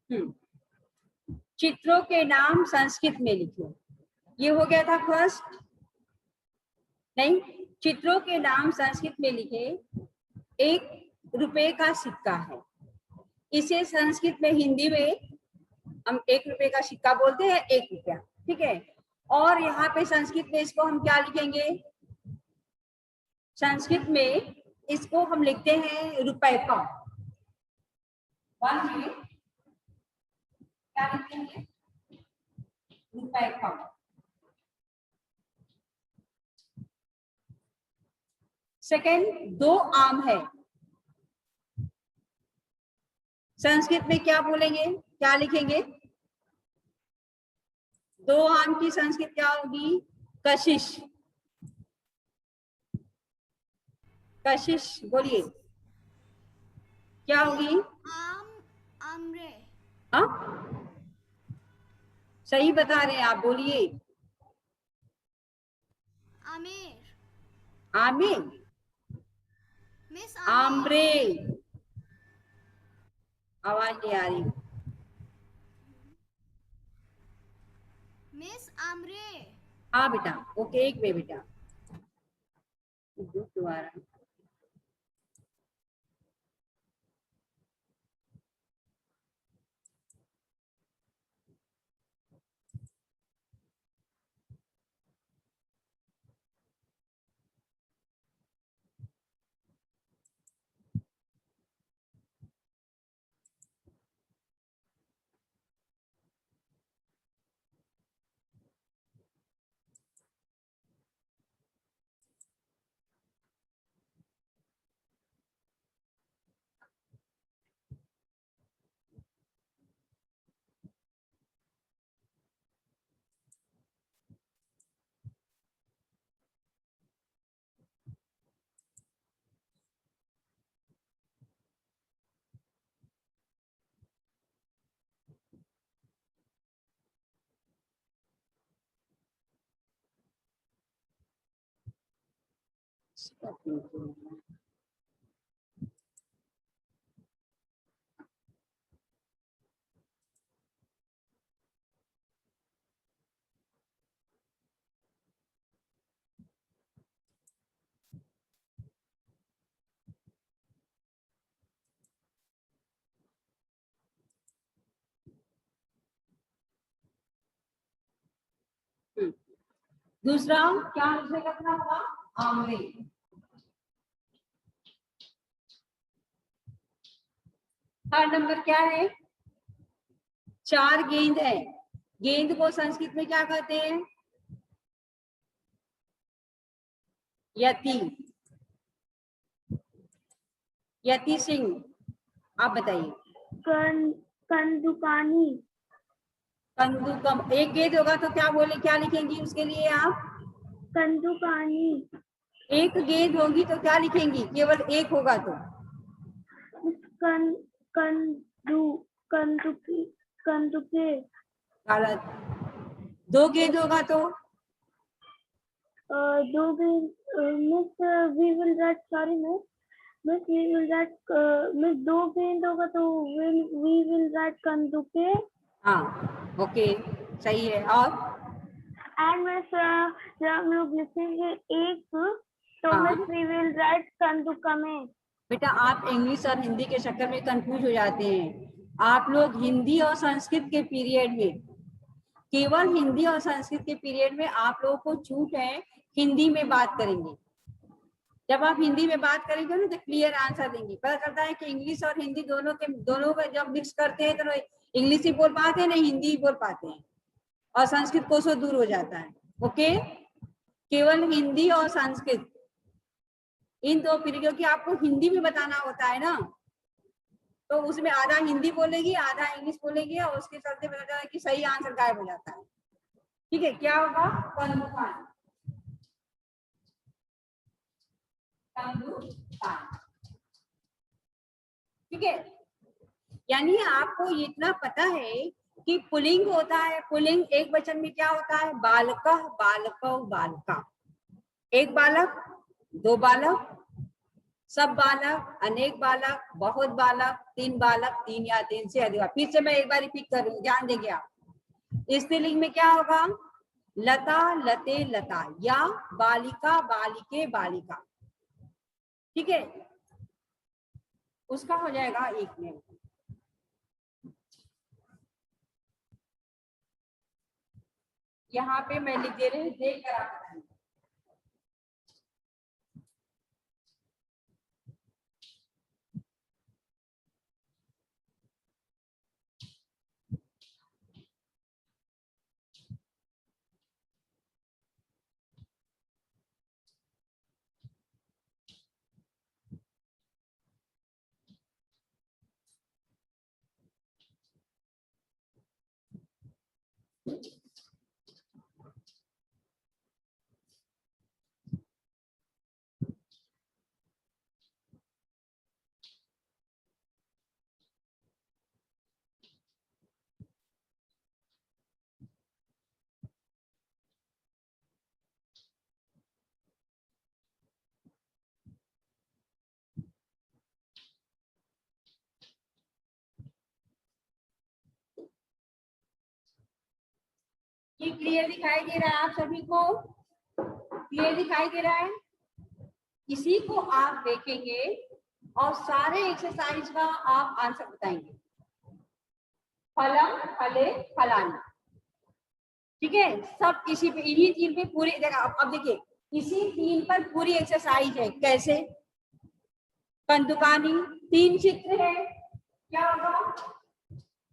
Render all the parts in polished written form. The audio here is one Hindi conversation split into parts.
चित्रों के नाम संस्कृत में लिखो। ये हो गया था फर्स्ट। नहीं, चित्रों के नाम संस्कृत में लिखे। 1 रुपए का सिक्का है, इसे संस्कृत में, हिंदी में हम 1 रुपए का सिक्का बोलते हैं, 1 रुपया, ठीक है। और यहाँ पे संस्कृत में इसको हम क्या लिखेंगे? संस्कृत में इसको हम लिखते हैं रुपए का। 1 में क्या लिखेंगे? रुपए का। सेकंड, 2 आम है। संस्कृत में क्या बोलेंगे, क्या लिखेंगे? 2 आम की संस्कृत क्या होगी? कशिश। कशिश बोलिए, क्या होगी? आमरे। सही बता रहे हैं आप, बोलिए। आमेर। आमे। मिस आमरे। आवाज नहीं आ रही। मिस आमरे। हाँ बेटा, ओके, 1 में बेटा दोबारा। दूसरा क्या मुझे करना होगा? आमरे। थर्ड नंबर क्या है? 4 गेंद है। गेंद को संस्कृत में क्या कहते हैं? यति। यति सिंह, आप बताइए। कंदुकानी। कंदुकम। 1 गेंद होगा तो क्या बोले, क्या लिखेंगी उसके लिए आप? कंदुकानी। 1 गेंद होगी तो क्या लिखेंगी? केवल 1 होगा तो? कंदुके। गलत। 2 गेंद होगा तो? 2 गेंद। Miss we will write, sorry miss, we will write, miss 2 गेंद होगा तो वी विल राइट कंदुके। हाँ, ओके, सही है। और एंड मिस जब हम लोग लिखेंगे 1 तो मिस वी विल राइट कंदुकमे। बेटा आप इंग्लिश और हिंदी के चक्कर में कंफ्यूज हो जाते हैं। आप लोग हिंदी और संस्कृत के पीरियड में, केवल हिंदी और संस्कृत के पीरियड में आप लोगों को छूट है हिंदी में बात करेंगे। जब आप हिंदी में बात करेंगे ना तो क्लियर आंसर देंगे। पता चलता है कि इंग्लिश और हिंदी दोनों को जब मिक्स करते हैं तो इंग्लिश ही बोल पाते हैं, ना हिंदी ही बोल पाते हैं, और संस्कृत कोसों दूर हो जाता है। ओके, केवल हिंदी और संस्कृत, इन 2 पीरियड, क्योंकि आपको हिंदी में बताना होता है ना, तो उसमें आधा हिंदी बोलेगी, आधा इंग्लिश बोलेगी, और उसके चलते पता चला कि सही आंसर गायब हो जाता है। ठीक है, क्या होगा? कंदुकान। ठीक है, यानी आपको इतना पता है कि पुल्लिंग होता है, पुल्लिंग एक वचन में क्या होता है? बालकः, बालकौ, बालिका। 1 बालक, 2 बालक, सब बालक, अनेक बालक, बहुत बालक, तीन बालक, तीन या तीन से अधिक। फिर से मैं एक बार रिपीट करूँ, ध्यान देंगे आप। स्त्रीलिंग में क्या होगा? लता, लते, लता, या बालिका, बालिके, बालिका। ठीक है, उसका हो जाएगा एक में। यहाँ पे मैं लिख दे रही हूँ, देख कर आप बताएंगे। ये क्लियर दिखाई दे रहा है आप सभी को? क्लियर दिखाई दे रहा है? इसी को आप देखेंगे और सारे एक्सरसाइज का आप आंसर बताएंगे। फलम, फले, फलानी। ठीक है, सब इसी पे, इन्हीं तीन पे पूरी जगह। अब देखिए, इसी तीन पर पूरी एक्सरसाइज है। कैसे? कंदुकानी, तीन चित्र है, क्या होगा?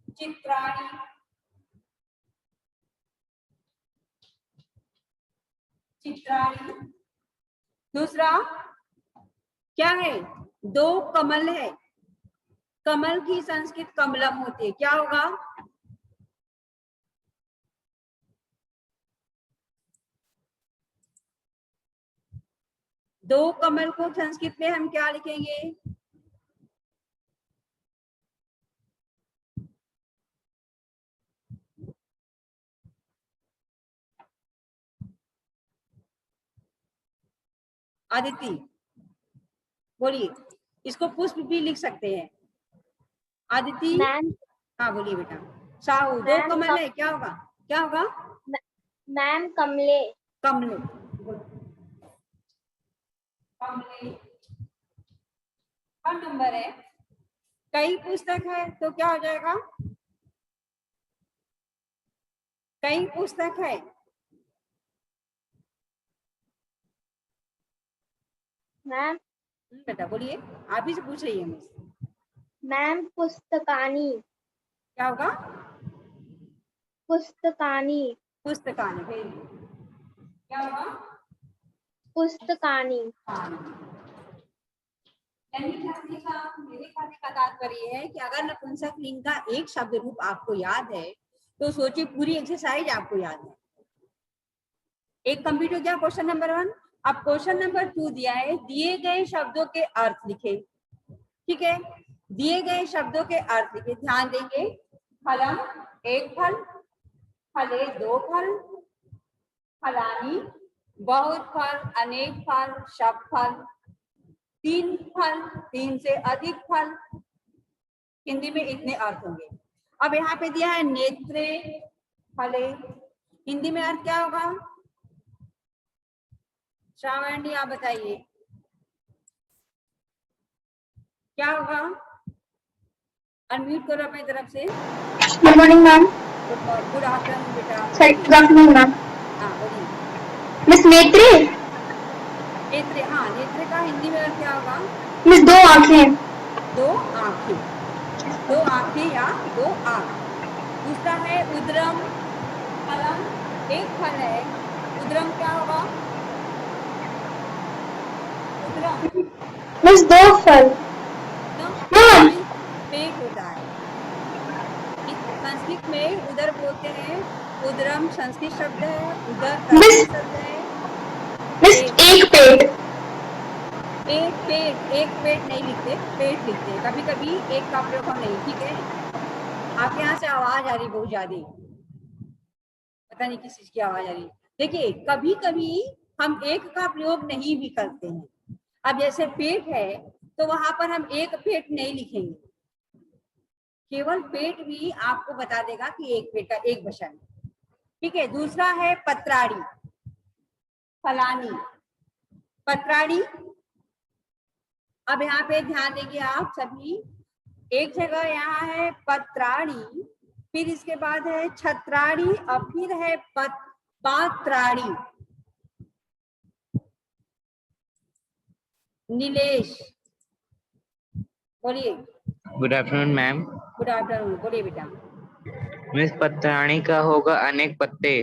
चित्राणी, चित्राणी। दूसरा क्या है? दो कमल है, कमल की संस्कृत कमलम होती है, क्या होगा? दो कमल को संस्कृत में हम क्या लिखेंगे? आदिति बोलिए, इसको पुष्प भी लिख सकते हैं। आदिति, मैम, हाँ बोलिए बेटा। साहू, दो कमल है, क्या होगा? क्या होगा मैम? कमले, कमले, कमले। का नंबर है? कई पुस्तक है तो क्या हो जाएगा? कई पुस्तक है। मैम? बेटा बोलिए, आप ही से पूछ रही है मुझसे। मैम, पुस्तकानी, क्या होगा? पुस्तकानी, पुस्तकानी, क्या होगा? पुस्तकानी। मेरे कहने का तात्पर्य है कि अगर नपुंसक लिंग का एक शब्द रूप आपको याद है तो सोचिए पूरी एक्सरसाइज आपको याद है। एक कंप्लीट हो गया क्वेश्चन नंबर 1। अब क्वेश्चन नंबर 2 दिया है, दिए गए शब्दों के अर्थ लिखे। ठीक है, दिए गए शब्दों के अर्थ लिखे, ध्यान देंगे। फलम, एक फल, फले, दो फल, फलानी, बहुत फल, अनेक फल, सब फल, तीन फल, तीन से अधिक फल। हिंदी में इतने अर्थ होंगे। अब यहाँ पे दिया है नेत्रे, फले, हिंदी में अर्थ क्या होगा? श्रावणी आप बताइए, क्या होगा? अनम्यूट करो अपनी तरफ से। Good morning ma'am. Good afternoon बेटा। Good afternoon ma'am. हाँ बोलिए। मिस नेत्रे? नेत्रे, हाँ, नेत्रे का हिंदी में अर्थ क्या होगा? मिस दो आंखें। दो आंखें, दो आंखें या दो आंख। दूसरा है उदरम, फलम, एक फल है, उदरम क्या होगा? उदरम मिस दो फल। पेट होता है। संस्कृत में उदर बोलते हैं, उदरम संस्कृत शब्द है, उदर संस्कृत शब्द है। मिस एक पेट। पेट, पेट, एक पेट नहीं लिखते, पेट लिखते हैं। कभी कभी एक का प्रयोग हम नहीं। ठीक है, आपके यहाँ से आवाज आ रही बहुत ज्यादा, पता नहीं किस चीज की आवाज आ रही। देखिए, कभी कभी हम एक का प्रयोग नहीं भी करते हैं। अब जैसे पेट है तो वहां पर हम एक पेट नहीं लिखेंगे, केवल पेट भी आपको बता देगा कि एक पेट का एक वचन। ठीक है। दूसरा है पत्राड़ी, फलानी, पत्राड़ी। अब यहाँ पे ध्यान देंगे आप सभी, एक जगह यहाँ है पत्राड़ी, फिर इसके बाद है छत्राड़ी और फिर है पात्राड़ी। नीलेश बोलिए। Good afternoon ma'am. Good afternoon, बोलिए बेटा। मिस पत्राणी का होगा अनेक पत्ते।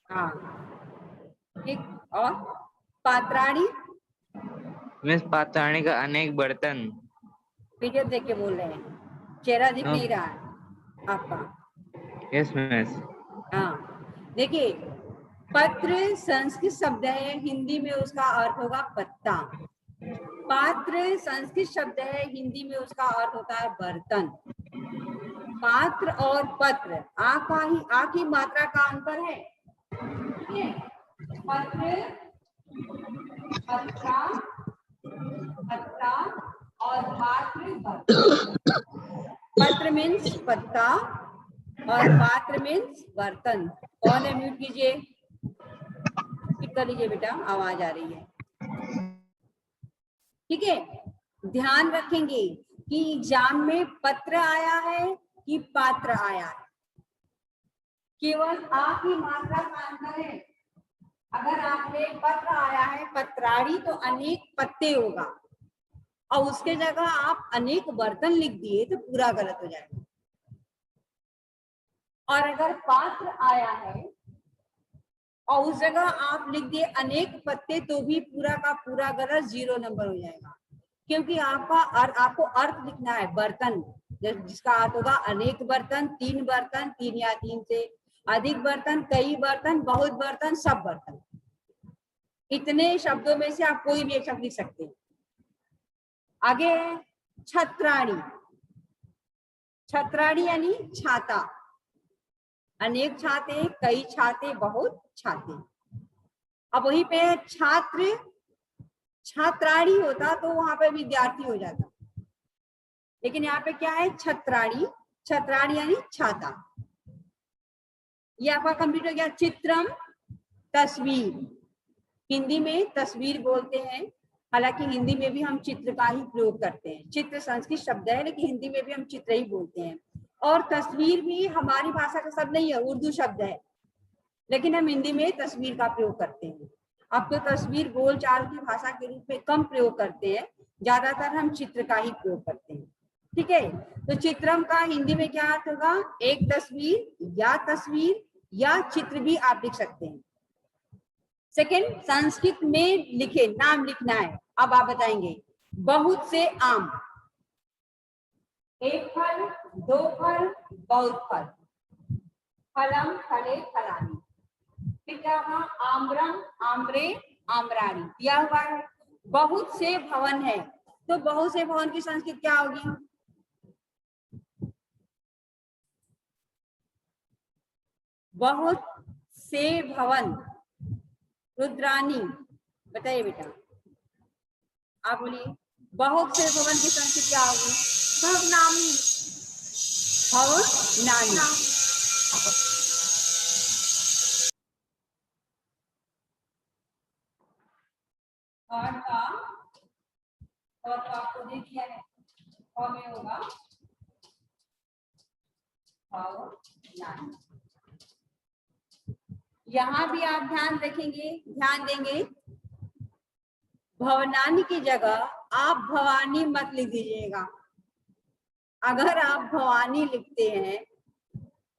हाँ ठीक। और पात्राड़ी, मिस पात्राणी का अनेक बर्तन। वीडियो देख के बोल रहे हैं, चेहरा दिख नहीं रहा है आपका। Yes miss. हाँ देखिए, पत्र संस्कृत शब्द है, हिंदी में उसका अर्थ होगा पत्ता। पात्र संस्कृत शब्द है, हिंदी में उसका अर्थ होता है बर्तन। पात्र और पत्र आ की मात्रा का अंतर है। पत्र, पत्रा, पत्ता और पात्र बर्तन। पत्र मीन्स पत्ता और पात्र मीन्स बर्तन। कौन है, म्यूट कीजिए, कर लीजिए बेटा, आवाज आ रही है। ठीक है। ध्यान रखेंगे कि एग्जाम में पत्र आया है कि पात्र आया है, केवल आ की मात्रा का अंतर है। अगर आपने पत्र आया है पत्राड़ी तो अनेक पत्ते होगा, और उसके जगह आप अनेक बर्तन लिख दिए तो पूरा गलत हो जाएगा। और अगर पात्र आया है और उस जगह आप लिख दिए अनेक पत्ते तो भी पूरा का पूरा गलत, 0 नंबर हो जाएगा। क्योंकि आपको अर्थ लिखना है बर्तन, जिसका अर्थ होगा अनेक बर्तन, 3 बर्तन, 3 या 3 से अधिक बर्तन, कई बर्तन, बहुत बर्तन, सब बर्तन। इतने शब्दों में से आप कोई भी एक शब्द लिख सकते हैं। आगे है छत्राणी। छत्राणी यानी छाता, अनेक छाते, कई छाते, बहुत छाते। अब वहीं पे छात्र, छात्राणी होता तो वहां पे विद्यार्थी हो जाता, लेकिन यहाँ पे क्या है, छत्राणी। छत्राणी यानी छाता। ये आपका कंप्लीट हो गया। चित्रम, तस्वीर, हिंदी में तस्वीर बोलते हैं, हालांकि हिंदी में भी हम चित्र का ही प्रयोग करते हैं। चित्र संस्कृत शब्द है लेकिन हिंदी में भी हम चित्र ही बोलते हैं। और तस्वीर भी हमारी भाषा का शब्द नहीं है, उर्दू शब्द है, लेकिन हम हिंदी में तस्वीर का प्रयोग करते हैं। अब तो तस्वीर बोलचाल की भाषा के रूप में कम प्रयोग करते हैं, ज्यादातर हम चित्र का ही प्रयोग करते हैं। ठीक है। तो चित्रम का हिंदी में क्या अर्थ होगा, एक तस्वीर या चित्र भी आप लिख सकते हैं। सेकंड, संस्कृत में लिखे नाम लिखना है। अब आप बताएंगे, बहुत से आम, एक फल, 2 फल, बहुत फल, फलम, फले, फलानी। फिर क्या हुआ, आम्रम, आम्रे, आम्राणी दिया हुआ है। बहुत से भवन है, तो बहुत से भवन की संस्कृत क्या होगी, बहुत से भवन, रुद्रानी। बताइए बेटा, आप बोलिए, बहुत से भवन की संस्कृत क्या होगी, भवनामी, भवनानी। और तो आपको दे दिया है, और में होगा भवनानी। यहाँ भी आप ध्यान देंगे, भवनानी की जगह आप भवानी मत लिख दीजिएगा। अगर आप भवानी लिखते हैं,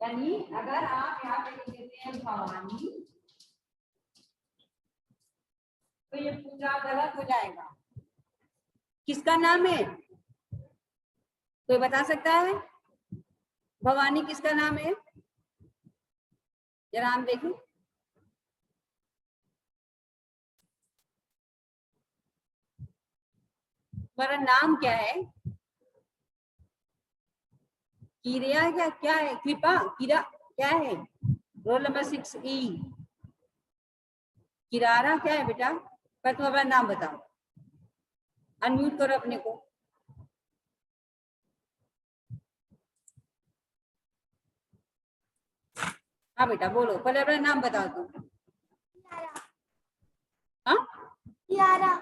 यानी अगर आप यहाँ पे लिख देते हैं भवानी, तो ये पूरा गलत हो जाएगा। किसका नाम है, कोई बता सकता है, भवानी किसका नाम है, जरा हम देखें। तुम्हारा नाम क्या है, किरिया क्या है, कृपा, किरा क्या है, रोल नंबर 6E। किरारा क्या है बेटा, पर तुम अपना नाम बताओ। अनम्यूट करो अपने को। हाँ बेटा बोलो, पहले अपना नाम बताओ तुम। हाँ कियारा।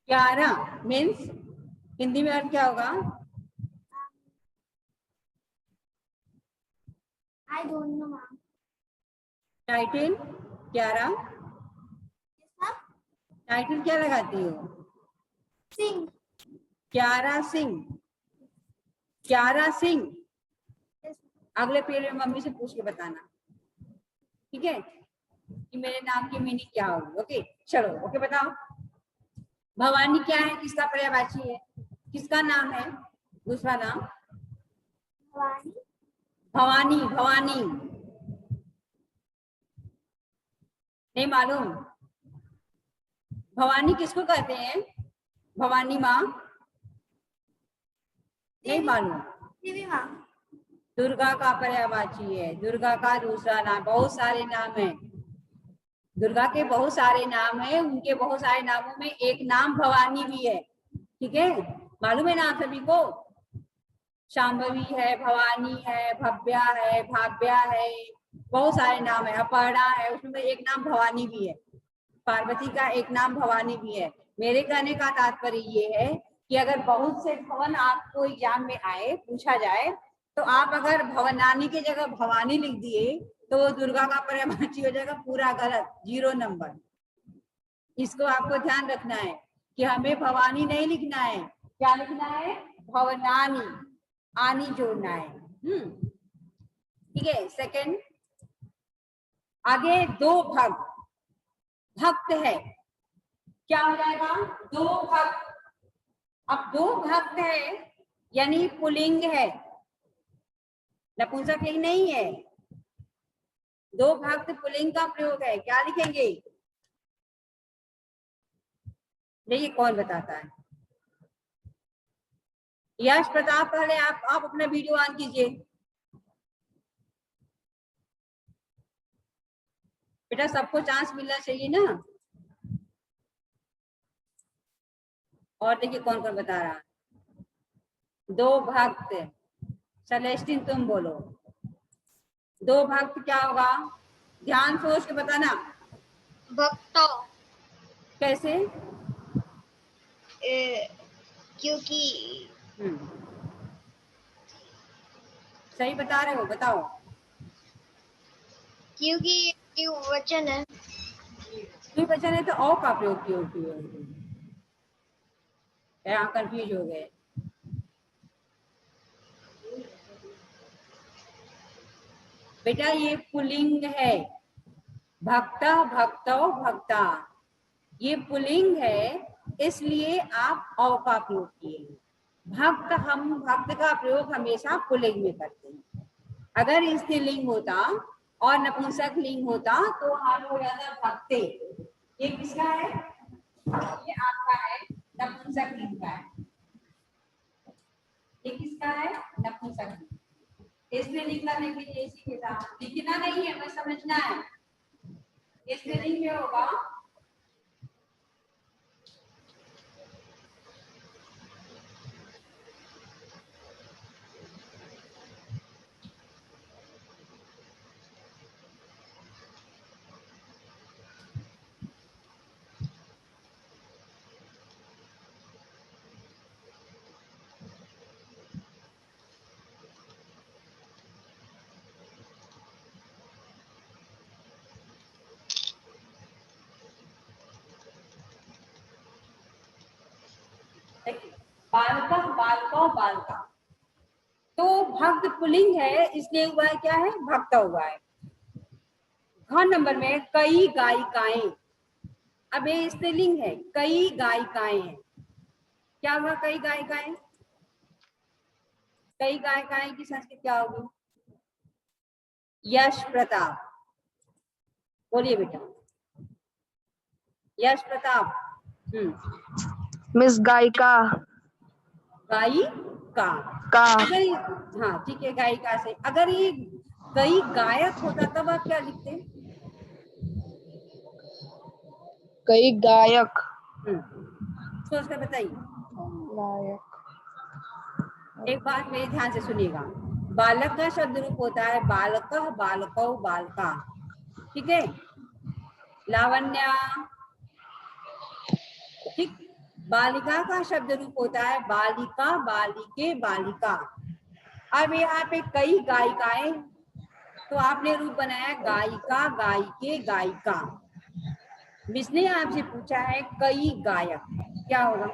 क्यारा मीन्स हिंदी में अर्थ क्या होगा? I don't know ma'am. Title क्यारा, टाइटल क्या लगाती हो? सिंह। क्यारा सिंह, क्यारा सिंह। अगले पीरियड में मम्मी से पूछ के बताना, ठीक है, कि मेरे नाम की मीनिंग क्या होगी। ओके चलो, ओके बताओ। भवानी क्या है, किसका पर्यायवाची है, किसका नाम है? दूसरा नाम भवानी। भवानी, भवानी नहीं मालूम? भवानी किसको कहते हैं? भवानी माँ नहीं मालूम? देवी माँ। दुर्गा का पर्यायवाची है, दुर्गा का दूसरा नाम। बहुत सारे नाम है दुर्गा के, बहुत सारे नाम है, उनके बहुत सारे नामों में एक नाम भवानी भी है, ठीक है, मालूम है ना आप सभी को? शांभवी है, भवानी है, भव्या है, भाव्या है, बहुत सारे नाम है, अपर्णा है, उसमें एक नाम भवानी भी है, पार्वती का एक नाम भवानी भी है। मेरे कहने का तात्पर्य ये है कि अगर बहुत से भवन आपको एग्जाम में आए, पूछा जाए, तो आप अगर भवनानी की जगह भवानी लिख दिए तो वो दुर्गा का पर्यायवाची हो जाएगा, पूरा गलत, 0 नंबर। इसको आपको ध्यान रखना है कि हमें भवानी नहीं लिखना है, क्या लिखना है? भवनानी, आनी जोड़ना है। ठीक है। सेकंड, आगे दो भक्त, भक्त है, क्या हो जाएगा? दो भक्त। अब दो भक्त है यानी पुल्लिंग है, नपुंसकलिंग नहीं है। दो भक्त पुल्लिंग का प्रयोग है, क्या लिखेंगे? देखिए कौन बताता है। यश प्रताप, पहले आप अपना वीडियो ऑन कीजिए बेटा, सबको चांस मिलना चाहिए ना। और देखिए कौन कौन बता रहा है। दो भक्त, सेलेस्टिन तुम बोलो, दो भक्त क्या होगा? ध्यान सोच के बताना। भक्तों। कैसे? क्योंकि सही बता रहे हो, बताओ। क्योंकि वचन है। द्विवचन है तो औ का प्रयोग क्यों किया? यहाँ कंफ्यूज हो गए। बेटा ये पुल्लिंग है, भक्ता, भक्तो, भक्ता, ये पुल्लिंग है, इसलिए आप औ का प्रयोग किए। भक्त, हम भक्त का प्रयोग हमेशा पुल्लिंग में करते हैं। अगर स्त्रीलिंग होता और नपुंसक लिंग होता तो वहां हो जाता भक्ते। ये किसका है? ये आपका है, नपुंसक लिंग का है। ये किसका है? नपुंसक लिंग। इसमें लिखना देखिए, इसी के साथ लिखना नहीं है, बस समझना है। इसमें लिंग क्या होगा? बालका, बालको, बालका, तो भक्त पुल्लिंग है, इसलिए हुआ है क्या है? भक्ता हुआ है। घ नंबर में कई गायिकाएं, अब ये स्त्रीलिंग है, कई गायिकाएं हैं, क्या हुआ? कई गायिकाएं, कई गायिकाएं की संस्कृत क्या होगी? यश प्रताप, बोलिए बेटा। यश प्रताप। मिस गायिका। गायिका का। अगर, हाँ ठीक है, गायिका से। अगर ये कई गायक होता तब आप क्या लिखते? कई गायक। सोच कर बताइए। गायक। एक बात मेरे ध्यान से सुनिएगा, बालक का शब्द रूप होता है बालक, बालकौ, बालका, ठीक है। लावण्या, ठीक। बालिका का शब्द रूप होता है बालिका, बालिके, बालिका। अब यहाँ पे कई गायिकाएं, तो आपने रूप बनाया गायिका, गायिके, गायिका। मिस ने आपसे पूछा है कई गायक, क्या होगा?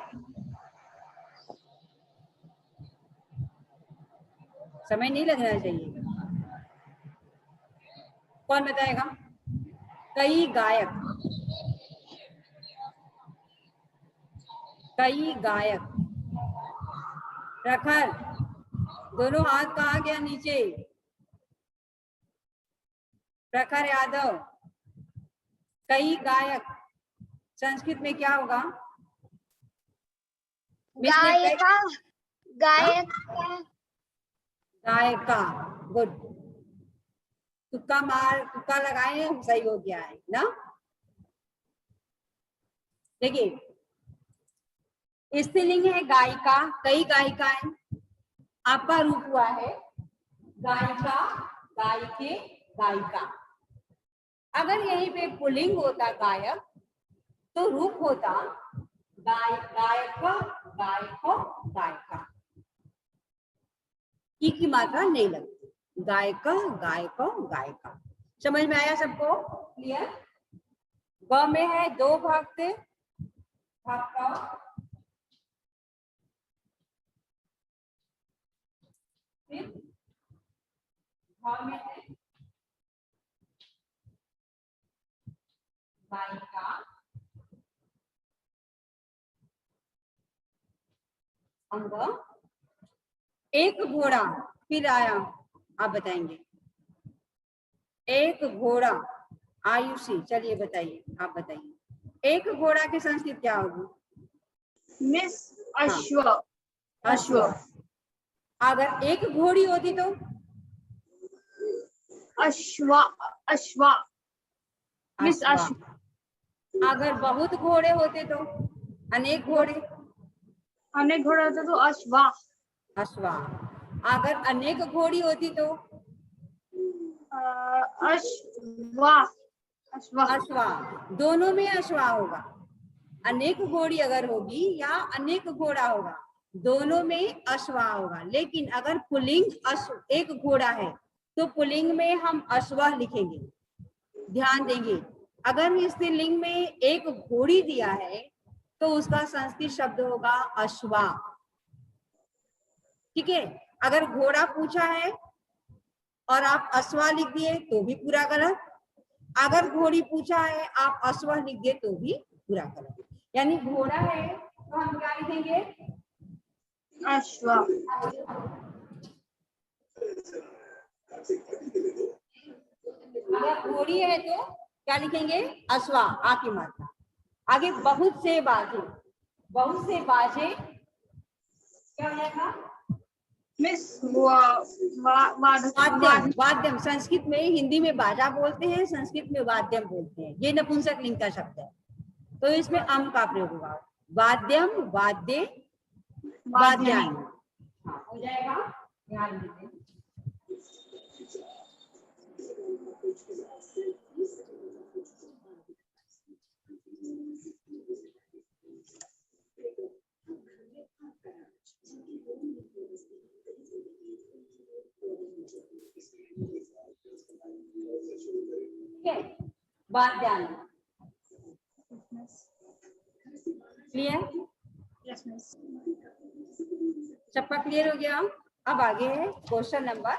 समय नहीं लगना चाहिए। कौन बताएगा? कई गायक, कई गायक। प्रखर, दोनों हाथ कहा गया नीचे। प्रखर यादव, कई गायक संस्कृत में क्या होगा? गायिका, गायक, गायिका। गुड, तुक्का लगाए, सही हो गया है ना। देखिए, स्त्रीलिंग है गायिका, कई गायिकाएं। आपका रूप हुआ है गायिका, गायिके, गायिका। अगर यहीं पे पुल्लिंग होता गायक, तो रूप होता गायक, गायको, गायिका। ई की मात्रा नहीं लगती। गायक, गायको, गायिका। समझ में आया सबको? क्लियर? ग में है दो भाग से, फिर में है गायिका, अंग, एक घोड़ा, फिर आया, आप बताएंगे। एक घोड़ा, आयुषी, चलिए बताइए, आप बताइए एक घोड़ा की संस्कृत क्या होगी? मिस अश्व, अश्व। अगर एक घोड़ी होती तो? अश्वा, अश्वा, मिस अश्वा। अश्व। अगर बहुत घोड़े होते तो? अनेक घोड़े? अनेक घोड़ा होता तो अश्वा। अश्वा। अगर अनेक घोड़ी होती तो? अश्वा, अश्वा। अश्वा। दोनों में अश्वा होगा। अनेक घोड़ी अगर होगी या अनेक घोड़ा होगा, दोनों में अश्वा होगा। लेकिन अगर पुल्लिंग अश्व एक घोड़ा है, तो पुल्लिंग में हम अश्वा लिखेंगे। ध्यान देंगे, अगर स्त्रीलिंग में एक घोड़ी दिया है, तो उसका संस्कृत शब्द होगा अश्वा, ठीक है। अगर घोड़ा पूछा है और आप अश्वा लिख दिए तो भी पूरा गलत। अगर घोड़ी पूछा है आप अश्वा लिख दिए तो भी पूरा गलत। यानी घोड़ा है तो हम क्या लिखेंगे? अश्वा। अगर घोड़ी है तो क्या लिखेंगे? अश्वा, आ की मात्रा। आगे बहुत से बाजे, बहुत से बाजे क्या हो जाएगा? मिस वाद्यम, वाद्यम। संस्कृत में, हिंदी में बाजा बोलते हैं, संस्कृत में वाद्यम बोलते हैं। ये नपुंसक लिंग का शब्द है, तो इसमें अम का प्रयोग होगा। वाद्यम, वाद्य, वाद्यान। हाँ, हो जाएगा, ध्यान दीजिए। ठीक है, वाद्यान। क्लियर? सबका क्लियर हो गया? अब आगे है क्वेश्चन नंबर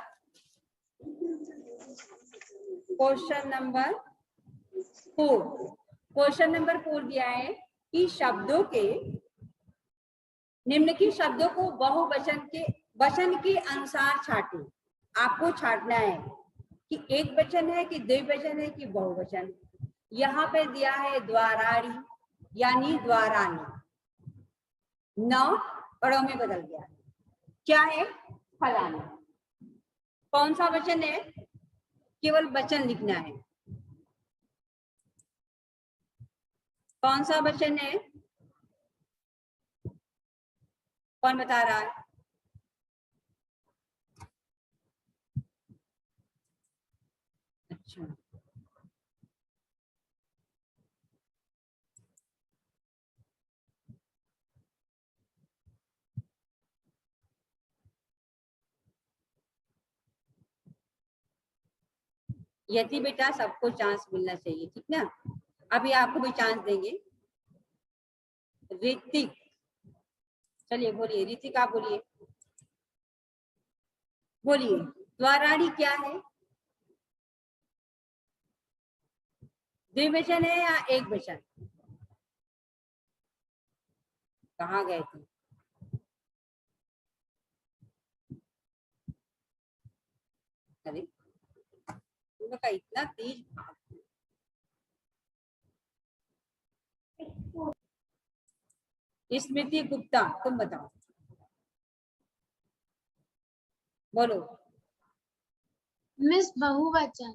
4। क्वेश्चन नंबर 4 दिया है कि शब्दों के, निम्न के शब्दों को बहुवचन के वचन के अनुसार छांटे। आपको छांटना है कि एक वचन है कि द्विवचन है कि बहुवचन। यहाँ पे दिया है द्वाराणी यानी द्वारानी, न बड़ों में बदल गया। क्या है? फलाना। कौन सा वचन है? केवल वचन लिखना है। कौन सा वचन है? कौन बता रहा है? अच्छा, यदि बेटा सबको चांस मिलना चाहिए, ठीक ना। अभी आपको भी चांस देंगे। ऋतिक, चलिए बोलिए ऋतिक, आप बोलिए, बोलिए द्वाराड़ी क्या है? द्विवचन है या एक वचन? कहाँ गए थे? अरे तुम लोग का इतना तेज भाग। स्मृति गुप्ता, तुम बताओ, बोलो। मिस बहुवचन।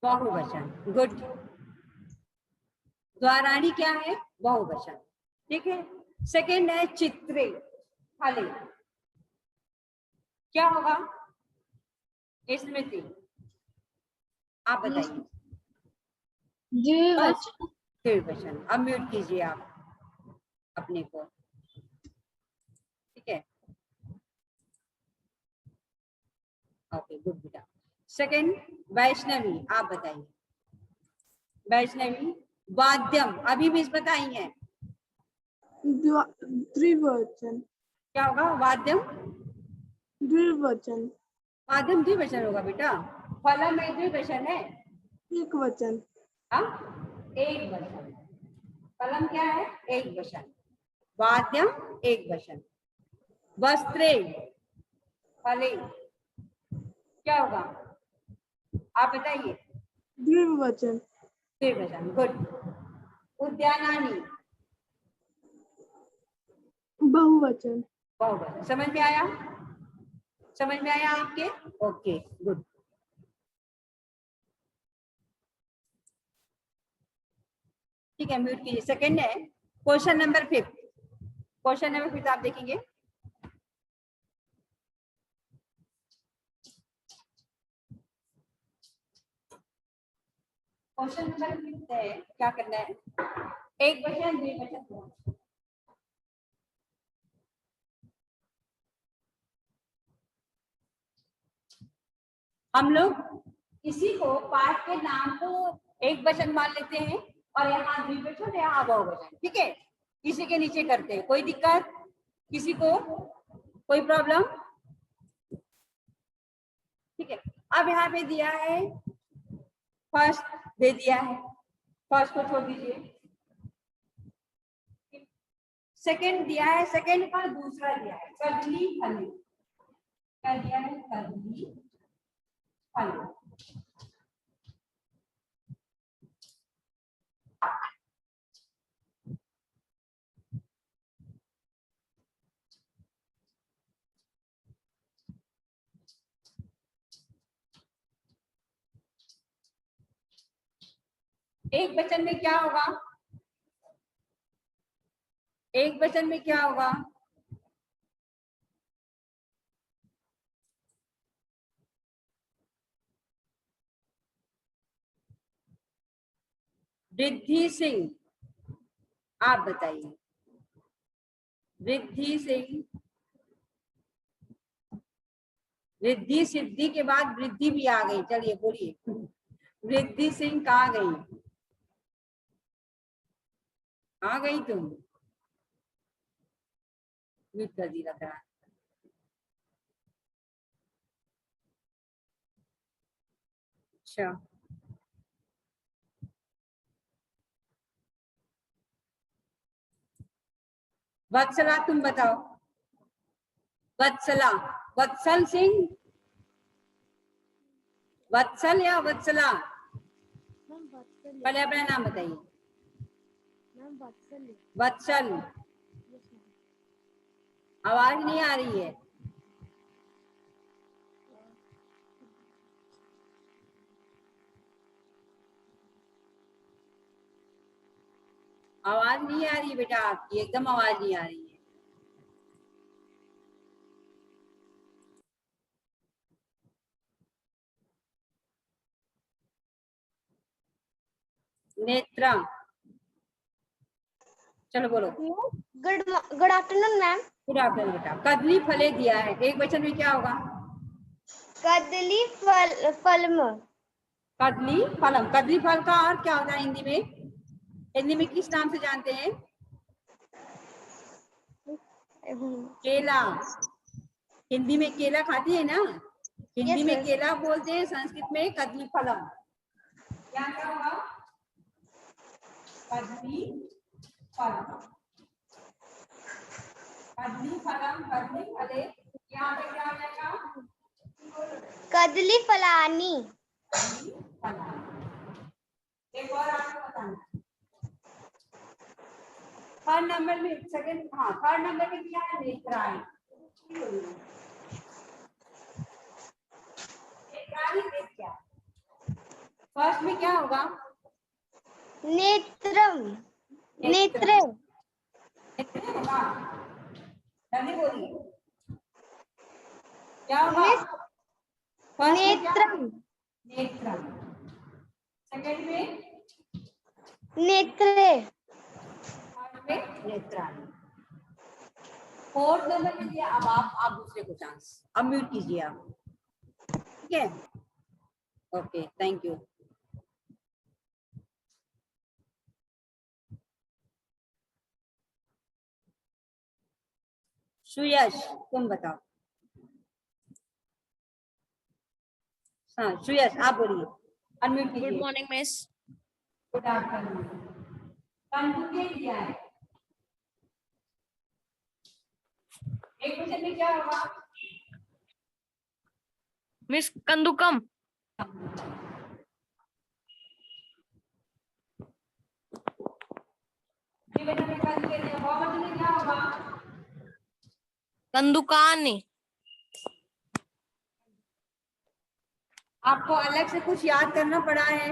बहुवचन, गुड। द्वाराणी क्या है? बहुवचन, ठीक है। सेकंड है चित्रे, फले, क्या होगा? स्मृति, आप बताइए। द्विवचन। द्विवचन। अब म्यूट कीजिए आप अपने को, ठीक है। ओके, गुड बेटा। सेकंड वैष्णवी, आप बताइए। वैष्णवी, वाद्यम, अभी भी बताई है, द्विवचन। क्या होगा? वाद्यम द्विवचन। वाद्यम द्विवचन होगा बेटा। फलम में द्विवचन है, एक वचन। हाँ एक वचन। फलम क्या है? एक वचन। वाद्यम एक वचन। वस्त्रे, फले, क्या होगा? आप बताइए। द्विवचन। द्विवचन, गुड। उद्यानानी, बहुवचन। बहुवचन। समझ में आया? समझ में आया आपके? Okay, good. ठीक है, म्यूट कीजिए। सेकंड है क्वेश्चन नंबर 5। क्वेश्चन नंबर 5 आप देखेंगे। क्वेश्चन नंबर 5 है, क्या करना है? एक वचन, द्विवचन। हम लोग इसी को पाठ के नाम को एक वचन मान लेते हैं और यहाँ द्विवचन, यहाँ बहुवचन, ठीक है। इसी के नीचे करते हैं। कोई दिक्कत किसी को? कोई प्रॉब्लम? ठीक है। अब यहाँ पे दिया है फर्स्ट, दे दिया है, फर्स्ट को छोड़ दीजिए। सेकंड दिया है, सेकंड का दूसरा दिया है कदली फली, क्या दिया है? कदली फली। एक वचन में क्या होगा? एक वचन में क्या होगा? रिद्धि सिंह, आप बताइए। रिद्धि सिंह, रिद्धि सिद्धि के बाद वृद्धि भी आ गई। चलिए बोलिए, रिद्धि सिंह कहाँ गई? कहाँ गई तुम? म्यूट कर दी लग रहा है। अच्छा, वत्सला तुम बताओ। वत्सला, वत्सल सिंह, वत्सल या वत्सला? पहले अपना नाम बताइए। वत्सल, आवाज नहीं आ रही है। आवाज नहीं आ रही बेटा आपकी, एकदम आवाज नहीं आ रही है। नेत्रम। चलो बोलो। Good afternoon ma'am. Good afternoon बेटा। कदली फले दिया है, एक वचन में क्या होगा? कदली फलम। कदली फलम। कदली फल का और क्या होता है हिंदी में? हिंदी में किस नाम से जानते हैं? केला। हिंदी में केला खाती है ना, हिंदी में केला बोलते हैं, संस्कृत में कदली फलम। क्या क्या होगा? कदली फलम। कदली फलम, कदली फले। यहाँ पे क्या हो जाएगा? कदली फलानी। एक और आपको बताना, थर्ड नंबर में, सेकंड, हाँ थर्ड नंबर में क्या है? नेत्राणी। नेत्राणी क्या? फर्स्ट में क्या होगा? नेत्रम। नेत्र। होगा, जल्दी बोलिए क्या होगा? नेत्रम। नेत्रम। सेकंड में नेत्रे। थर्ड में नेत्राणी। फोर्थ नंबर में दिया। अब आप दूसरे को चांस, अब म्यूट कीजिए आप, ठीक है? Okay, thank you. सुयश, तुम बताओ। हाँ सुयश, आप बोलिए, अनम्यूट कीजिए। Good morning miss. Good afternoon. Conjugate दिया है, एक क्वेश्चन में क्या होगा? मिस कंदुकम। क्या होगा? कंदुकानी। आपको अलग से कुछ याद करना पड़ा है?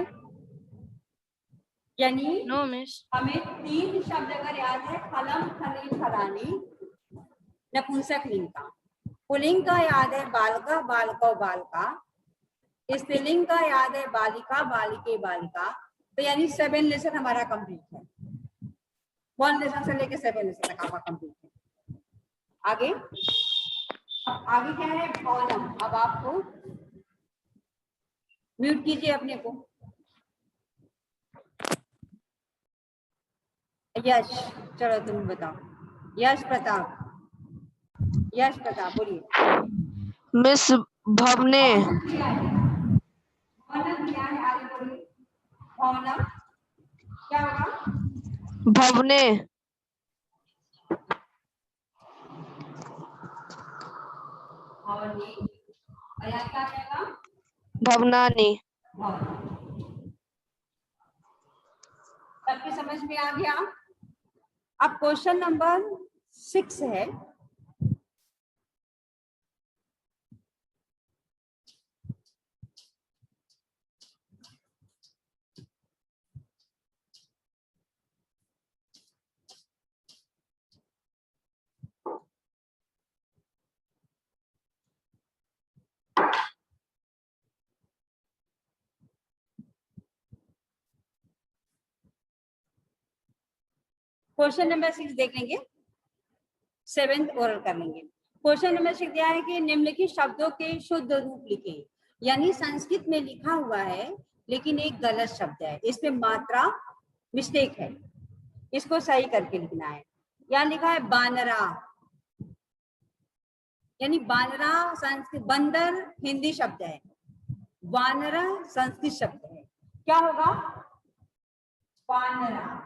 यानी नो मिस। हमें 3 शब्द अगर याद है, फलम, फली, फलानी, नपुंसक लिंग का। पुल्लिंग का याद है बालका, बालको, बालका। स्त्रीलिंग का याद है बालिका, बालिके, बालिका। तो यानी 7 लेसन हमारा कंप्लीट है। 1 लेसन से लेके 7 लेसन तक आपका कंप्लीट है। आगे आगे क्या है? भवनम। अब आपको म्यूट कीजिए अपने को। यश, चलो तुम बताओ। यश प्रताप, यश प्रताप बोलिए। मिस भवने। भवनम क्या है? आगे बोलिए। भवनम क्या होगा? भवने। भवनी। और यहाँ क्या रहेगा? भवनानी। सबकी समझ में आ गया? अब क्वेश्चन नंबर 6 है। क्वेश्चन नंबर 6 देख लेंगे, 7th ओरल कर लेंगे। क्वेश्चन नंबर 6 दिया है कि निम्नलिखित शब्दों के शुद्ध रूप लिखें। यानी संस्कृत में लिखा हुआ है लेकिन एक गलत शब्द है, इसमें मात्रा मिस्टेक है, इसको सही करके लिखना है। यहाँ लिखा है बानरा, यानी बानरा संस्कृत, बंदर हिंदी शब्द है, वानरा संस्कृत शब्द है। क्या होगा? वानरा।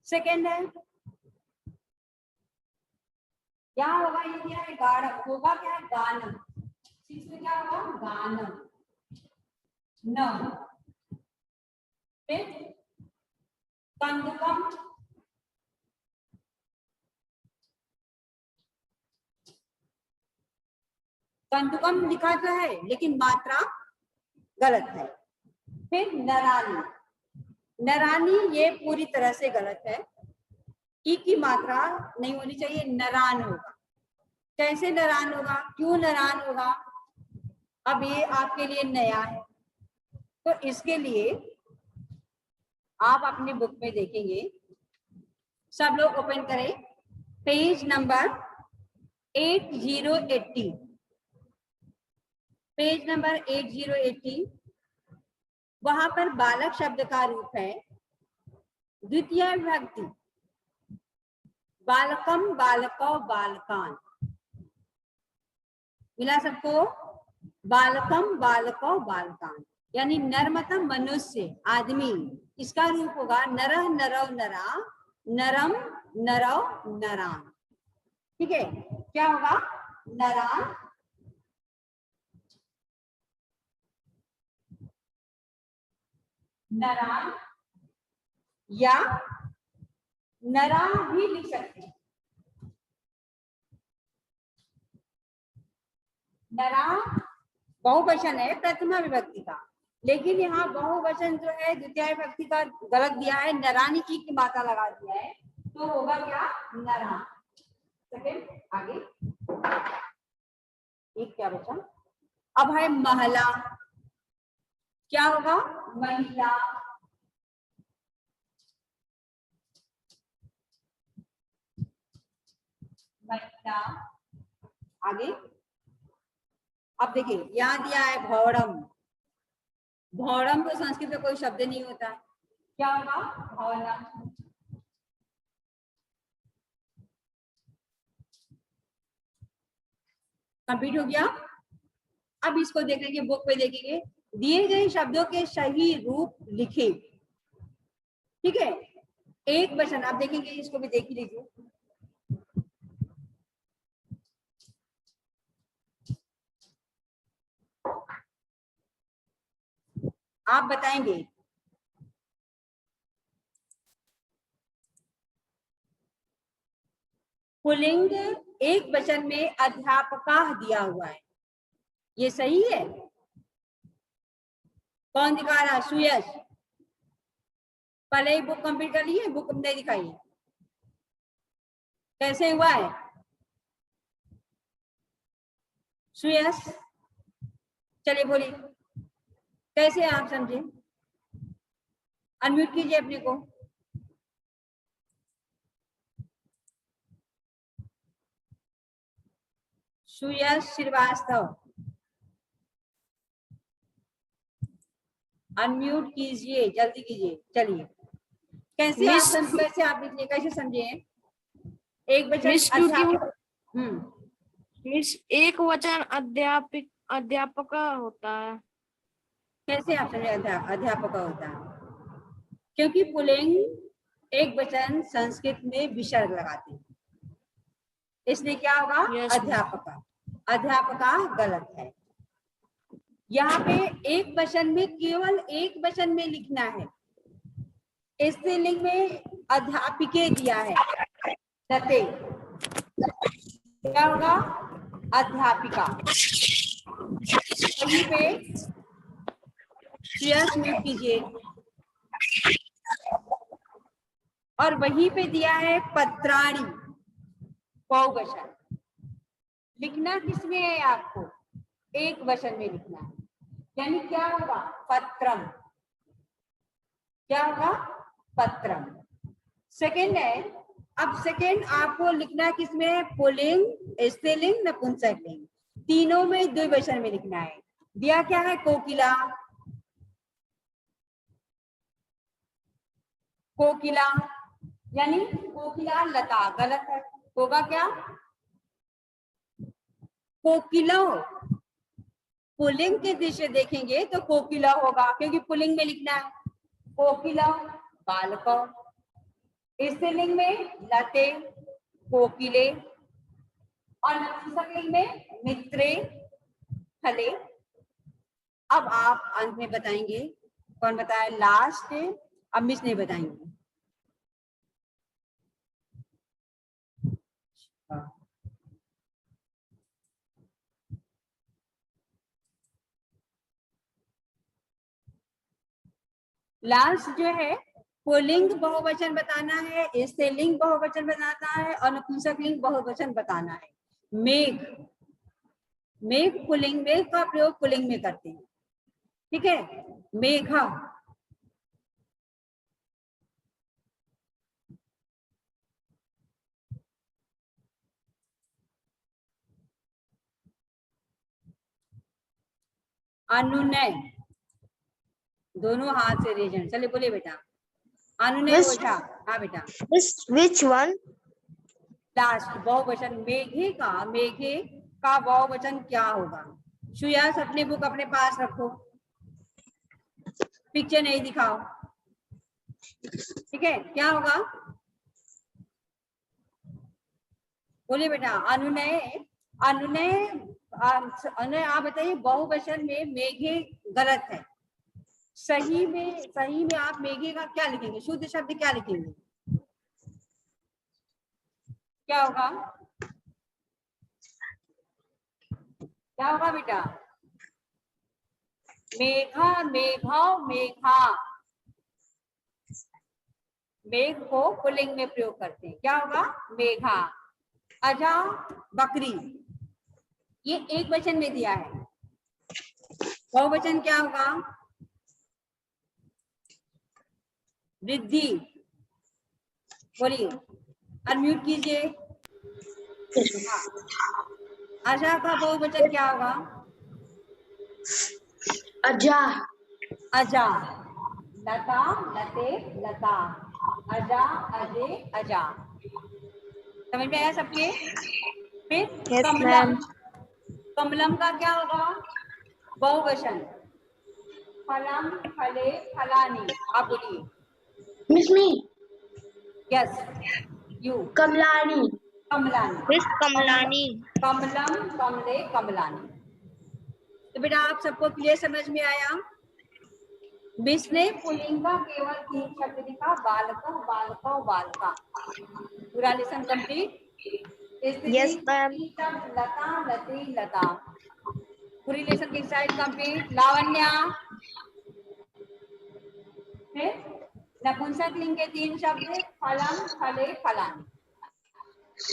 सेकेंड है, क्या होगा? ये क्या है? गाढ़व। होगा क्या है? गानम। इसमें क्या होगा? गानम। न। फिर कंदुकम, कंदुकम लिखा तो है लेकिन मात्रा गलत है। फिर नरानी, नरानी ये पूरी तरह से गलत है, ई की मात्रा नहीं होनी चाहिए, नरान होगा। कैसे नरान होगा, क्यों नरान होगा, अब ये आपके लिए नया है। तो इसके लिए आप अपनी बुक में देखेंगे, सब लोग ओपन करें पेज नंबर 8080, पेज नंबर 8080। वहां पर बालक शब्द का रूप है द्वितीय विभक्ति, बालकम, बालको, बालकान। मिला सबको? बालकम, बालको, बालकान, यानी नर मतलब मनुष्य, आदमी। इसका रूप होगा नरः, नरौ, नरा, नरम, नरौ, नरान। ठीक है, क्या होगा? नरान, नरान, या नरा भी लिख सकते हैं। नरा बहुवचन है प्रथमा विभक्ति का, लेकिन यहाँ बहुवचन जो है द्वितीय विभक्ति का गलत दिया है, नरानी की मात्रा लगा दिया है, तो होगा क्या? नरा। सेकंड, आगे एक क्या बचा? अब है महिला, क्या होगा? महिला। महिला, आगे अब देखिए यहाँ दिया है भौरम। भौरम तो संस्कृत में कोई शब्द नहीं होता, क्या होगा? भौरम। कंप्लीट हो गया। अब इसको देखेंगे, बुक पे देखेंगे, दिए गए शब्दों के सही रूप लिखे। ठीक है, एक वचन आप देखेंगे, इसको भी देख ही लीजिए। आप बताएंगे पुल्लिंग एक वचन में अध्यापका दिया हुआ है, ये सही है? कौन दिखा रहा? सुयश। पहले ही बुक कंप्लीट कर ली है, बुक नहीं दिखाई, कैसे हुआ है? सुयश चलिए बोलिए, कैसे आप समझे? अनम्यूट कीजिए अपने को। सुयश श्रीवास्तव, अनम्यूट कीजिए, जल्दी कीजिए। चलिए, कैसे आप समझे? कैसे आप लिखिए, कैसे समझे? एक वचन मिस एक वचन अध्यापिक, अध्यापक होता है। कैसे आप समझे अध्यापक होता है? क्योंकि पुल्लिंग एक वचन संस्कृत में विसर्ग लगाते हैं, इसलिए क्या होगा? अध्यापका। अध्यापका गलत है। यहाँ पे एक वचन में, केवल एक वचन में लिखना है। स्त्रीलिंग में अध्यापिके दिया है, दते, क्या होगा? अध्यापिका। वहीं पे यस म्यूट कीजिए। और वहीं पे दिया है पत्राणी, बहुवचन। लिखना किसमें है आपको? एक वचन में लिखना है, यानी क्या होगा? पत्रम। क्या होगा? पत्रम। सेकंड है, अब सेकंड आपको लिखना किसमें है? पुल्लिंग, स्त्रीलिंग, नपुंसकलिंग, तीनों में द्विवचन में लिखना है। दिया क्या है? कोकिला। कोकिला, यानी कोकिला लता, गलत है, होगा क्या? कोकिला। पुल्लिंग के दृष्टि देखेंगे तो कोकिला होगा, क्योंकि पुल्लिंग में लिखना है। कोकिला बालको, स्त्रीलिंग में लते, कोकिले, और नपुंसकलिंग में मित्रे, फले। अब आप अंत में बताएंगे, कौन बताए? लास्ट, अब मिस नहीं बताएंगे। लास्ट जो है पुल्लिंग बहुवचन बताना है, स्त्रीलिंग बहुवचन बताना है और नपुंसक लिंग बहुवचन बताना है। मेघ, मेघ पुल्लिंग, मेघ का प्रयोग पुल्लिंग में करते हैं, ठीक है। मेघा, अनुनय, दोनों हाथ से रेजन, चलिए बोलिए बेटा। अनुनय ओझा, हाँ बेटा। Which one? लास्ट बहुवचन मेघे का, मेघे का बहुवचन क्या होगा? सुयास अपनी बुक अपने पास रखो, पिक्चर नहीं दिखाओ, ठीक है। क्या होगा बोलिए बेटा। अनुनय, अनुनय, अनुनय आप बताइए। बहुवचन में मेघे गलत है, सही में आप मेघे का क्या लिखेंगे? शुद्ध शब्द क्या लिखेंगे? क्या होगा? क्या होगा बेटा? मेघा, मेघा, मेघा। मेघ को पुल्लिंग में प्रयोग करते हैं, क्या होगा? मेघा। अजा, बकरी, ये एक वचन में दिया है, बहुवचन क्या होगा? वृद्धि। बोलिए, अनम्यूट कीजिए। अजा का बहुवचन क्या होगा? अजा, अजा। लता, लते, लता। अजा, अजे, अजा। समझ में आया सबके? फिर Yes, कमलम, ma'am. कमलम का क्या होगा? बहुवचन। फलम, फले, फलानी। आप बोलिए। Miss me, yes, you. Kamlani, Kamlani. Miss Kamlani. Kamalam, कमले, कमलानी। तो बेटा आप सबको क्लियर समझ में आया? मिस ने पुल्लिंग का केवल 3 शब्द लिखा, बालका, बालका, बालका। पूरा लेसन कंप्लीट। Yes, ma'am. लता, लते, लता। पूरी लेसन की एक्सरसाइज कंप्लीट। लावण्या, फिर नपुंसक लिंग के 3 शब्द, फलम, फले, फलानी।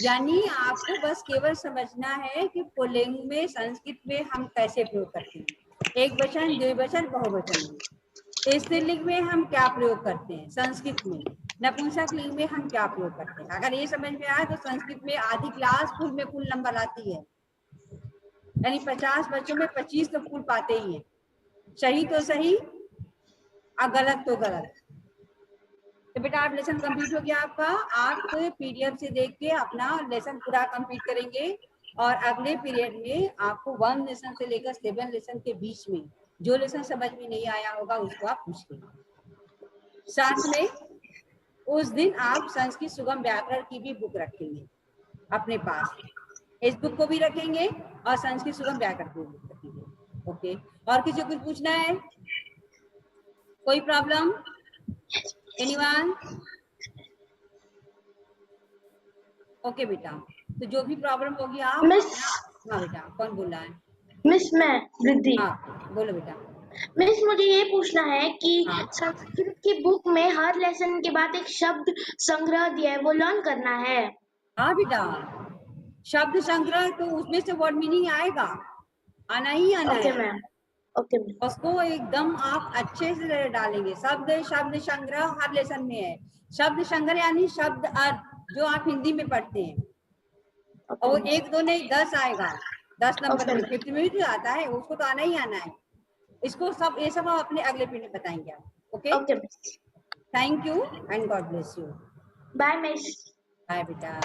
यानी आपको बस केवल समझना है कि पुल्लिंग में संस्कृत में हम कैसे प्रयोग करते हैं, एक वचन, द्विवचन, बहुवचन में। स्त्रीलिंग में हम क्या प्रयोग करते हैं संस्कृत में, नपुंसक लिंग में हम क्या प्रयोग करते हैं। अगर ये समझ में आए तो संस्कृत में आधी क्लास फुल में फुल नंबर आती है, यानी 50 बच्चों में 25 तो फुल पाते ही है। सही तो सही और गलत तो गलत। तो बेटा आप लेसन कंप्लीट हो गया आपका। आप पीडीएफ से देख के अपना लेसन पूरा कंप्लीट करेंगे और अगले पीरियड में आपको 1 लेसन से लेकर 7 लेसन के बीच में जो लेसन समझ में नहीं आया होगा उसको आप पूछ लेंगे। साथ में उस दिन आप संस्कृत सुगम व्याकरण की भी बुक रखेंगे अपने पास, इस बुक को भी रखेंगे और संस्कृत सुगम व्याकरण की बुक रखेंगे। ओके, और किसी को कुछ पूछना है? कोई प्रॉब्लम? एनीवन? ओके बेटा, तो जो भी प्रॉब्लम होगी आप मिस, हाँ बेटा, कौन बोल रहा है? मिस मैं वृद्धि। हाँ बोलो बेटा। मिस मुझे ये पूछना है कि हाँ। संस्कृत की बुक में हर लेसन के बाद एक शब्द संग्रह दिया है, वो लर्न करना है। हाँ बेटा, शब्द संग्रह तो उसमें से वर्ड मीनिंग आएगा, आना ही आना ओके है। Ma'am, okay ma'am. उसको एकदम आप अच्छे से डालेंगे। शब्द शब्द संग्रह हर लेसन में है। शब्द संग्रह यानी शब्द अर्थ जो आप हिंदी में पढ़ते हैं, और 1 2 नहीं 10 आएगा, 10 नंबर में 50 में भी तो आता है, उसको तो आना ही आना है। इसको सब ये सब आप अपने अगले पीरियड में बताएंगे आप। Okay, okay miss, thank you and God bless you. Bye miss. Bye बेटा।